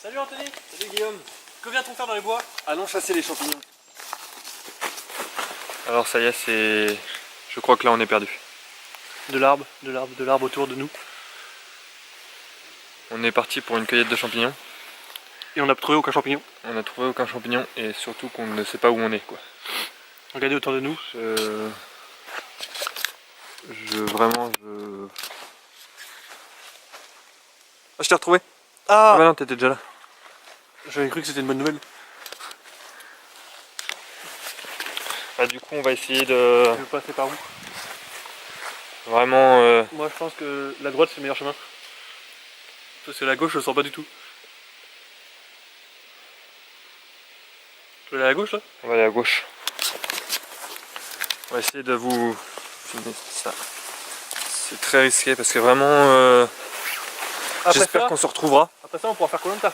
Salut Anthony. Salut Guillaume. Que vient-on faire dans les bois? Allons chasser les champignons. Alors ça y est, c'est... Je crois que là on est perdu. De l'arbre autour de nous. On est parti pour une cueillette de champignons. Et on n'a trouvé aucun champignon. On n'a trouvé aucun champignon et surtout qu'on ne sait pas où on est quoi. Regardez autour de nous. Vraiment. Ah, je t'ai retrouvé. Ah bah non, t'étais déjà là. J'avais cru que c'était une bonne nouvelle. Ah, du coup on va essayer de... Tu veux passer par où? Vraiment... Moi je pense que la droite c'est le meilleur chemin. Parce que la gauche je le sens pas du tout. Tu veux aller à la gauche là? On va aller à gauche. On va essayer de vous filmer ça. C'est très risqué parce que vraiment... J'espère qu'on se retrouvera. Après ça on pourra faire Koh-Lanta.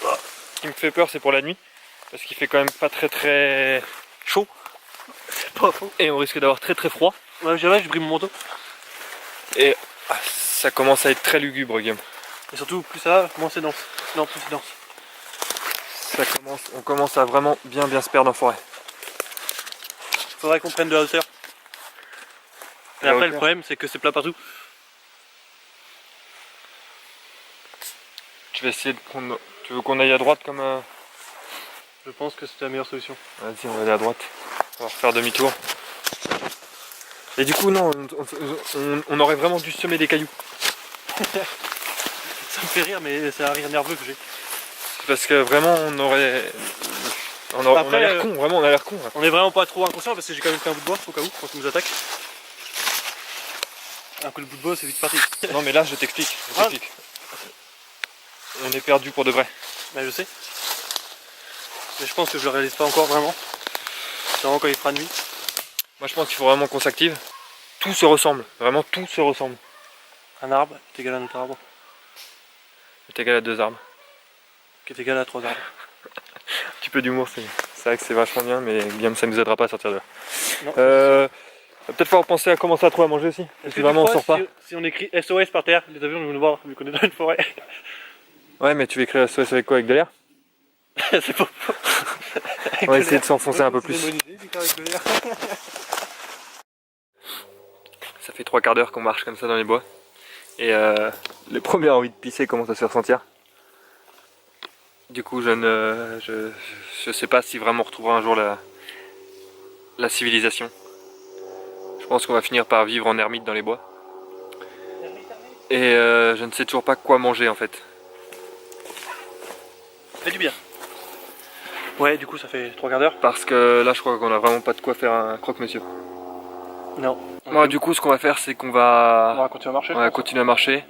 Ce qui me fait peur c'est pour la nuit. Parce qu'il fait quand même pas très chaud. C'est pas faux. Et on risque d'avoir très froid. Ouais, j'ai pris mon manteau. Et ça commence à être très lugubre, Guillaume. Et surtout plus ça va, moins c'est dense. Non, plus c'est dense. On commence à vraiment bien se perdre en forêt. Faudrait qu'on prenne de la hauteur. Et après le problème c'est que c'est plat partout. Tu vas essayer de prendre... Tu veux qu'on aille à droite comme... Je pense que c'est la meilleure solution. Vas-y, on va aller à droite. On va refaire demi-tour. Et du coup, non, on aurait vraiment dû semer des cailloux. Ça me fait rire, mais c'est un rire nerveux que j'ai. Parce que vraiment, on a l'air con, vraiment, on a l'air con. Là. On est vraiment pas trop inconscient parce que j'ai quand même fait un bout de bois au cas où, quand on nous attaque. Un coup de bout de bois, c'est vite parti. Non, mais là, je t'explique. On est perdu pour de vrai. Bah, je sais. Mais je pense que je le réalise pas encore vraiment. C'est vraiment quand il fera nuit. Moi, je pense qu'il faut vraiment qu'on s'active. Tout se ressemble, vraiment tout se ressemble. Un arbre est égal à un autre arbre. C'est égal à 2 arbres. Qui est égal à 3 arbres. Un petit peu d'humour, c'est vrai que c'est vachement bien, mais Guillaume, ça nous aidera pas à sortir de là. Non. Va peut-être falloir penser à commencer à trouver à manger aussi. Parce que vraiment on sort pas. Si on écrit SOS par terre, les avions vont nous voir vu qu'on est dans une forêt. Ouais, mais tu veux écrire SOS avec quoi? Avec de l'air? C'est pas faux. On va essayer de s'enfoncer un peu plus. Ça fait 3 quarts d'heure qu'on marche comme ça dans les bois. Et les premières envies de pisser commencent à se faire sentir. Du coup, je sais pas si vraiment on retrouvera un jour la civilisation. Je pense qu'on va finir par vivre en ermite dans les bois. Et je ne sais toujours pas quoi manger en fait. Fait du bien. Ouais, du coup ça fait 3 quarts d'heure. Parce que là je crois qu'on a vraiment pas de quoi faire un croque-monsieur. Non. Moi du coup ce qu'on va faire c'est qu'on va... On va continuer à marcher. On va continuer à marcher.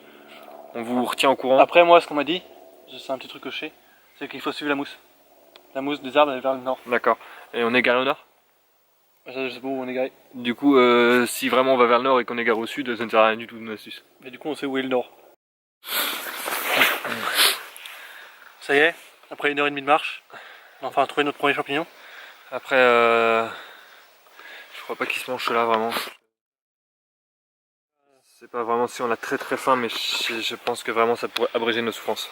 On vous retient au courant. Après moi ce qu'on m'a dit, c'est un petit truc que je sais, c'est qu'il faut suivre la mousse. La mousse des arbres elle est vers le nord. D'accord. Et on est garé au nord? Ça, je sais pas où on est garé. Du coup si vraiment on va vers le nord et qu'on est garé au sud, ça ne sert à rien du tout de nos astuces. Mais du coup on sait où est le nord. Ça y est, après 1h30 de marche, on a enfin trouvé notre premier champignon. Après je crois pas qu'il se mange là vraiment. Je sais pas vraiment si on a très faim, mais je pense que vraiment ça pourrait abréger nos souffrances.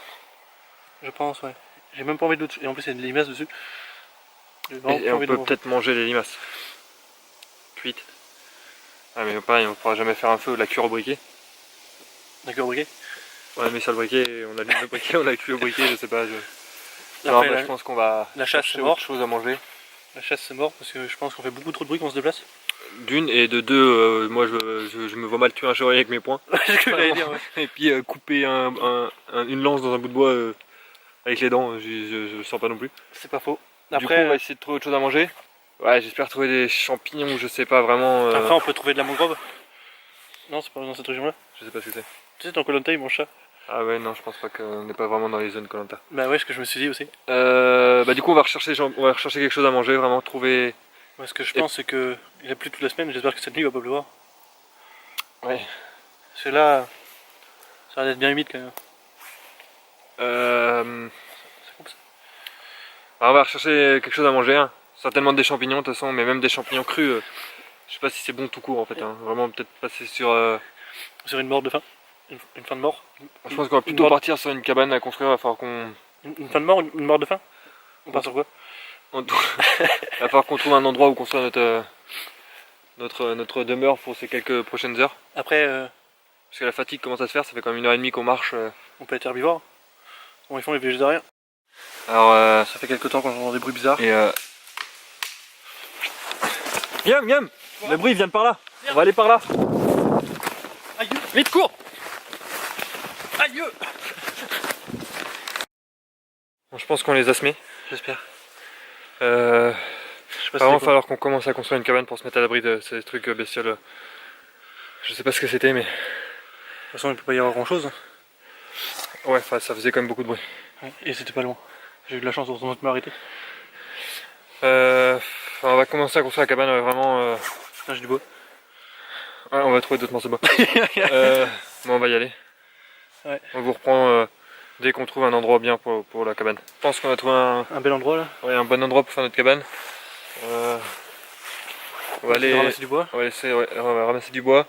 Je pense, ouais. J'ai même pas envie de l'autre. Et en plus il y a des limaces dessus. Et on peut peut-être manger les limaces. Cuites. Ah mais pareil, on pourra jamais faire un feu, la cuire au briquet. La cuire au briquet? On a mis ça le briquet, on allume le briquet, on l'a cuit au briquet, je sais pas. Alors, je pense qu'on va... La chasse c'est mort. Autre chose à manger. La chasse c'est mort parce que je pense qu'on fait beaucoup trop de bruit quand on se déplace. D'une et de deux, moi je me vois mal tuer un chevreuil avec mes poings. C'est ce que j'allais dire, ouais. Et puis couper une lance dans un bout de bois avec les dents, je le sens pas non plus. C'est pas faux. Après, du coup, on va essayer de trouver autre chose à manger. Ouais, j'espère trouver des champignons, je sais pas vraiment. Après, on peut trouver de la mangrove. Non, c'est pas dans cette région-là. Je sais pas ce que c'est. Tu sais, dans Koh-Lanta, ils mangent ça. Ah ouais, non, je pense pas qu'on n'est pas vraiment dans les zones Koh-Lanta. Bah ouais, ce que je me suis dit aussi. Bah du coup, on va rechercher quelque chose à manger, vraiment trouver. Ouais, ce que je pense, c'est que il a plu toute la semaine. J'espère que cette nuit, il va pas pleuvoir. Ouais. Parce que là, ça va être bien humide quand même. C'est comme ça. Alors, on va rechercher quelque chose à manger, hein. Certainement des champignons de toute façon, mais même des champignons crus. Je sais pas si c'est bon tout court en fait, hein. Vraiment peut-être passer sur une mort de faim. Une fin de mort. Je pense qu'on va plutôt partir sur une cabane à construire, il va falloir qu'on... Une fin de mort, une mort de faim. On part sur quoi? Il va falloir qu'on trouve un endroit où construire notre demeure pour ces quelques prochaines heures. Après, Parce que la fatigue commence à se faire, ça fait comme 1h30 qu'on marche. on peut être herbivore. Comment ils font les végétariens? Alors Ça fait quelques temps qu'on entend des bruits bizarres. et Miam, miam. Le bruit vient de par là. On va aller par là. Aïe! Vite, cours. Aïe! Bon, je pense qu'on les a semés. J'espère. Euh, Je sais pas Vraiment, il va si falloir qu'on commence à construire une cabane pour se mettre à l'abri de ces trucs bestioles. Je sais pas ce que c'était, mais... de toute façon, il peut pas y avoir grand chose. Ouais, ça faisait quand même beaucoup de bruit. Ouais, et c'était pas loin. J'ai eu de la chance de me arrêter. On va commencer à construire la cabane, vraiment... Putain, j'ai du bois. Ouais, on va trouver d'autres morceaux de bois. Bon, on va y aller. Ouais. On vous reprend dès qu'on trouve un endroit bien pour la cabane. Je pense qu'on a trouvé Un bel endroit là. un bon endroit pour faire notre cabane. On va aller ramasser du bois. on va ramasser du bois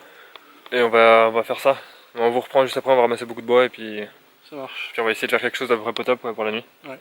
et on va faire ça. On vous reprend juste après, on va ramasser beaucoup de bois et puis Ça marche. on va essayer de faire quelque chose d'à peu près potable pour la nuit. Ouais.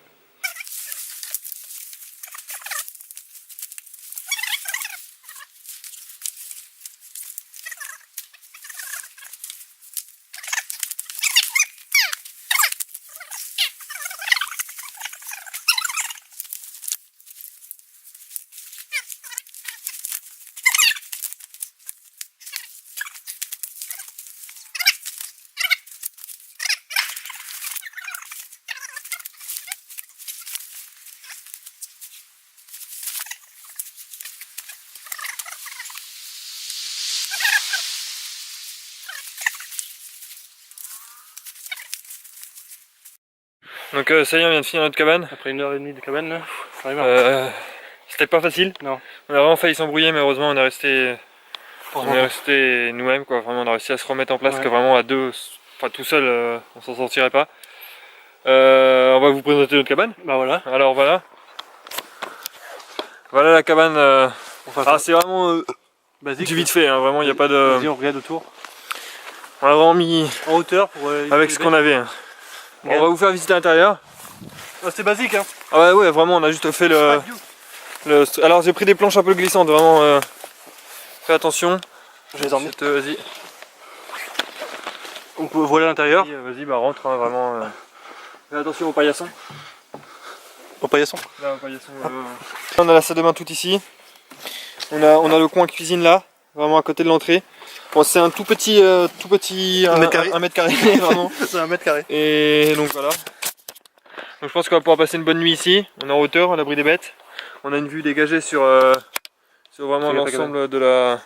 Donc ça y est, on vient de finir notre cabane. Après 1h30 de cabane là, j'en ai marre. C'était pas facile. Non. On a vraiment failli s'embrouiller, mais heureusement on est resté nous-mêmes quoi. Vraiment on a réussi à se remettre en place, Ouais. que vraiment à deux, enfin tout seul on s'en sortirait pas. On va vous présenter notre cabane. Bah voilà. Alors voilà. Voilà la cabane. Enfin, C'est vraiment basique. du vite fait, hein. Vraiment il n'y a pas de... Vas-y, on regarde autour. On a vraiment mis En hauteur pour. avec ce qu'on avait. Hein. Bon, on va vous faire visiter l'intérieur. C'est basique hein. Ah ouais, vraiment on a juste fait alors j'ai pris des planches un peu glissantes, vraiment fais attention. Je vais les emmener. Vas-y. Donc voilà l'intérieur. Vas-y, bah rentre, hein, vraiment. Fais attention aux paillassons. Au paillasson. Là, aux paillassons. On a la salle de bain tout ici. On a le coin cuisine là, vraiment à côté de l'entrée. Bon, c'est un tout petit 1 mètre carré. 1 mètre carré vraiment. C'est 1 mètre carré. Et donc voilà. Donc je pense qu'on va pouvoir passer une bonne nuit ici. On est en hauteur, à l'abri des bêtes. On a une vue dégagée sur vraiment l'ensemble de la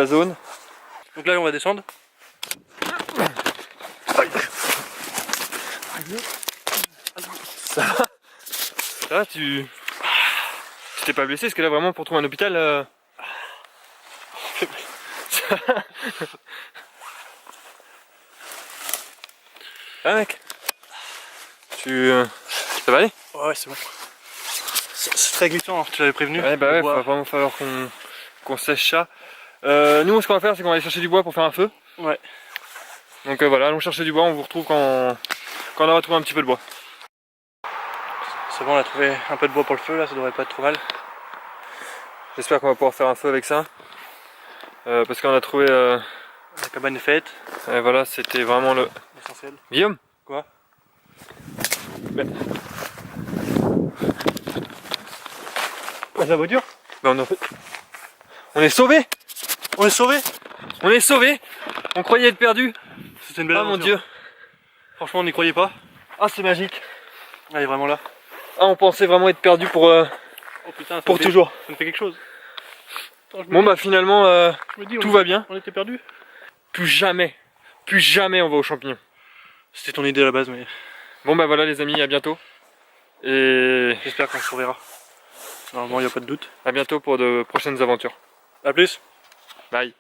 zone. Donc là on va descendre. Ça va, tu t'es pas blessé? Parce que là vraiment pour trouver un hôpital... Ah mec, ça va aller? Ouais, c'est bon. C'est très glissant, hein, je te l'avais prévenu. Ouais, bah ouais, il va vraiment falloir qu'on sèche ça. Nous, ce qu'on va faire, c'est qu'on va aller chercher du bois pour faire un feu. Ouais. Donc voilà, allons chercher du bois, on vous retrouve quand on aura trouvé un petit peu de bois. C'est bon, on a trouvé un peu de bois pour le feu, là, ça devrait pas être trop mal. J'espère qu'on va pouvoir faire un feu avec ça. Parce qu'on a trouvé... La cabane est faite. Et voilà, c'était vraiment L'essentiel. Guillaume? Quoi? La voiture? Ben, on est sauvés! On est sauvés! On est sauvés! On croyait être perdus! C'était une belle Ah mon aventure. dieu! Franchement, on n'y croyait pas. Ah, c'est magique! Elle est vraiment là. Ah, on pensait vraiment être perdus pour putain, ça pour me fait- toujours. Ça me fait quelque chose. Attends, Bon bah finalement je me dis, tout va bien. On était perdus. Plus jamais on va aux champignons. C'était ton idée à la base, mais Bon bah voilà les amis, à bientôt. Et j'espère qu'on se reverra. Normalement, il n'y a pas de doute. à bientôt pour de prochaines aventures. A plus. Bye.